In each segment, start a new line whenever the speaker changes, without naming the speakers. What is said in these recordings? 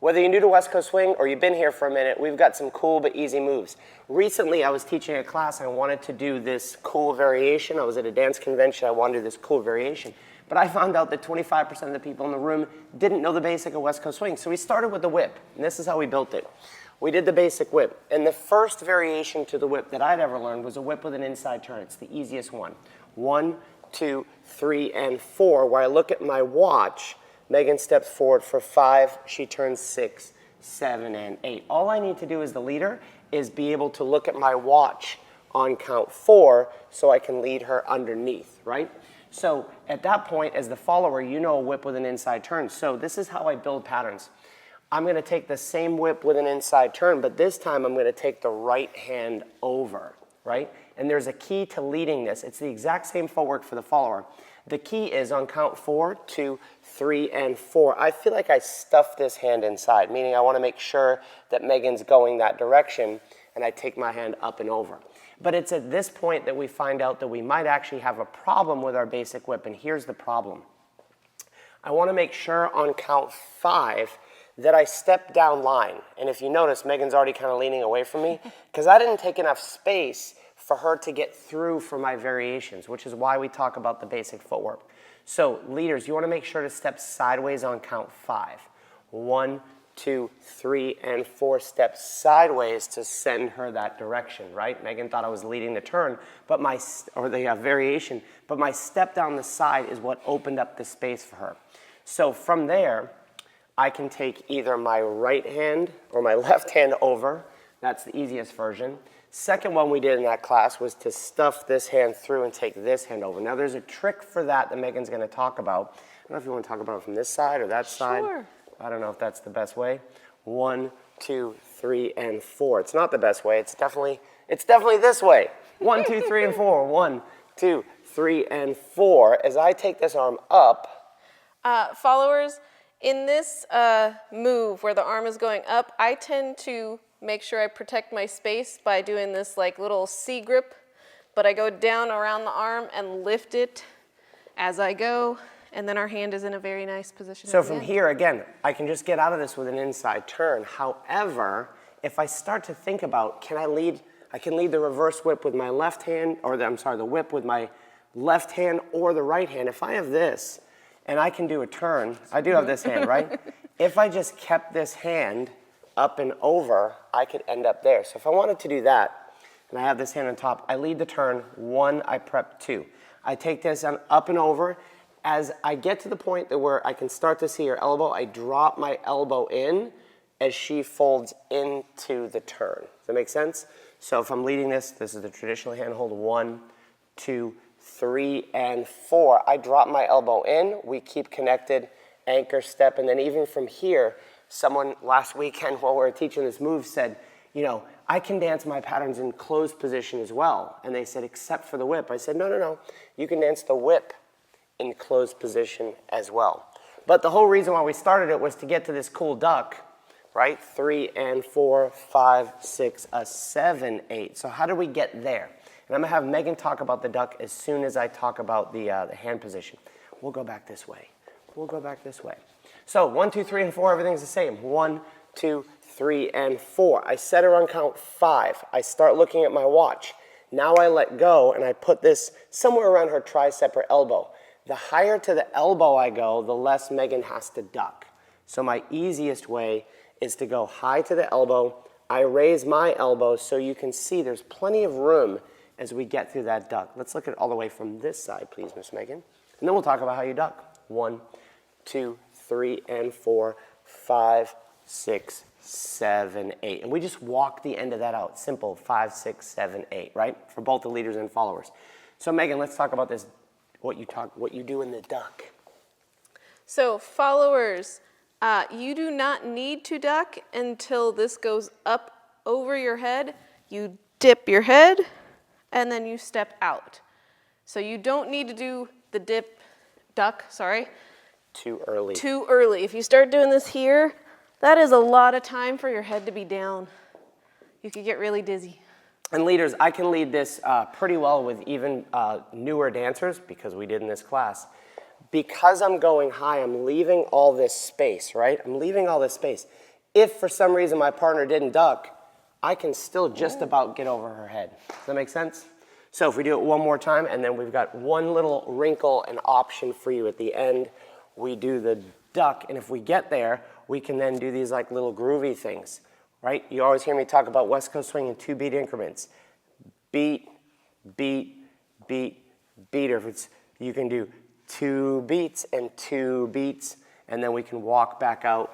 Whether you're new to West Coast Swing or you've been here for a minute, we've got some cool but easy moves. Recently, I was teaching a class and I wanted to do this cool variation. I was at a dance convention, I wanted to do this cool variation. But I found out that 25% of the people in the room didn't know the basic of West Coast Swing. So we started with the whip, and this is how we built it. We did the basic whip, and the first variation to the whip that I'd ever learned was a whip with an inside turn. It's the easiest one. 1, 2, 3, and 4, where I look at my watch. Megan steps forward for 5, she turns 6, 7, and 8. All I need to do as the leader is be able to look at my watch on count 4 so I can lead her underneath, right? So at that point, as the follower, you know a whip with an inside turn. So this is how I build patterns. I'm going to take the same whip with an inside turn, but this time I'm going to take the right hand over, right? And there's a key to leading this. It's the exact same footwork for the follower. The key is on count 4, 2, 3, and 4. I feel like I stuff this hand inside, meaning I want to make sure that Megan's going that direction, and I take my hand up and over. But it's at this point that we find out that we might actually have a problem with our basic whip, and here's the problem. I want to make sure on count 5 that I step down line. And if you notice, Megan's already kind of leaning away from me, because I didn't take enough space for her to get through for my variations, which is why we talk about the basic footwork. So leaders, you want to make sure to step sideways on count 5. 1, 2, 3, and 4 steps sideways to send her that direction, right? Megan thought I was leading the turn, but the variation, but my step down the side is what opened up the space for her. So from there, I can take either my right hand or my left hand over. That's the easiest version. Second one we did in that class was to stuff this hand through and take this hand over. Now there's a trick for that Megan's going to talk about. I don't know if you want to talk about it from this side or that side.
Sure.
I don't know if that's the best way. 1, 2, 3, and 4. It's not the best way. It's definitely this way. 1, 2, 3, and 4. 1, 2, 3, and 4. As I take this arm up.
Followers, in this move where the arm is going up, I tend to make sure I protect my space by doing this like little C grip, but I go down around the arm and lift it as I go, and then our hand is in a very nice position.
So from here, again, I can just get out of this with an inside turn. However, if I start to think about, I can lead the reverse whip with my left hand, or the whip with my left hand or the right hand. If I have this, and I can do a turn, I do have this hand, right? If I just kept this hand up and over, I could end up there. So if I wanted to do that, and I have this hand on top, I lead the turn, 1, I prep 2. I take this up and over. As I get to the point where I can start to see her elbow, I drop my elbow in as she folds into the turn. Does that make sense? So if I'm leading this is the traditional hand hold, 1, 2, 3, and 4. I drop my elbow in, we keep connected, anchor step, and then even from here, someone last weekend while we were teaching this move said, you know, I can dance my patterns in closed position as well. And they said, except for the whip. I said, no, you can dance the whip in closed position as well. But the whole reason why we started it was to get to this cool duck, right? 3 and 4, 5, 6, 7, 8. So how do we get there? And I'm going to have Megan talk about the duck as soon as I talk about the hand position. We'll go back this way. So 1, 2, 3, and 4, everything's the same. 1, 2, 3, and 4. I set her on count 5. I start looking at my watch. Now I let go, and I put this somewhere around her tricep or elbow. The higher to the elbow I go, the less Megan has to duck. So my easiest way is to go high to the elbow. I raise my elbow so you can see there's plenty of room as we get through that duck. Let's look at it all the way from this side, please, Miss Megan. And then we'll talk about how you duck. 1, 2, 3, and 4, 5, 6, 7, 8. And we just walk the end of that out. Simple, 5, 6, 7, 8, right? For both the leaders and followers. So Megan, let's talk about this, what you do in the duck.
So followers, you do not need to duck until this goes up over your head. You dip your head, and then you step out. So you don't need to do the duck,
Too early.
Too early. If you start doing this here, that is a lot of time for your head to be down. You could get really dizzy.
And leaders, I can lead this pretty well with even newer dancers, because we did in this class. Because I'm going high, I'm leaving all this space, right? I'm leaving all this space. if for some reason my partner didn't duck, I can still just about get over her head. Does that make sense? So if we do it one more time, and then we've got one little wrinkle and option for you at the end, we do the duck, and if we get there, we can then do these like little groovy things, right? You always hear me talk about West Coast swing in 2-beat increments. Beat, beat, beat, beat. Or if it's, you can do 2 beats and 2 beats, and then we can walk back out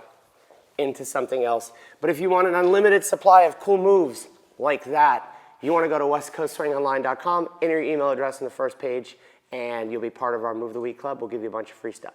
into something else. But if you want an unlimited supply of cool moves like that, you want to go to westcoastswingonline.com, enter your email address on the first page, and you'll be part of our Move of the Week Club. We'll give you a bunch of free stuff.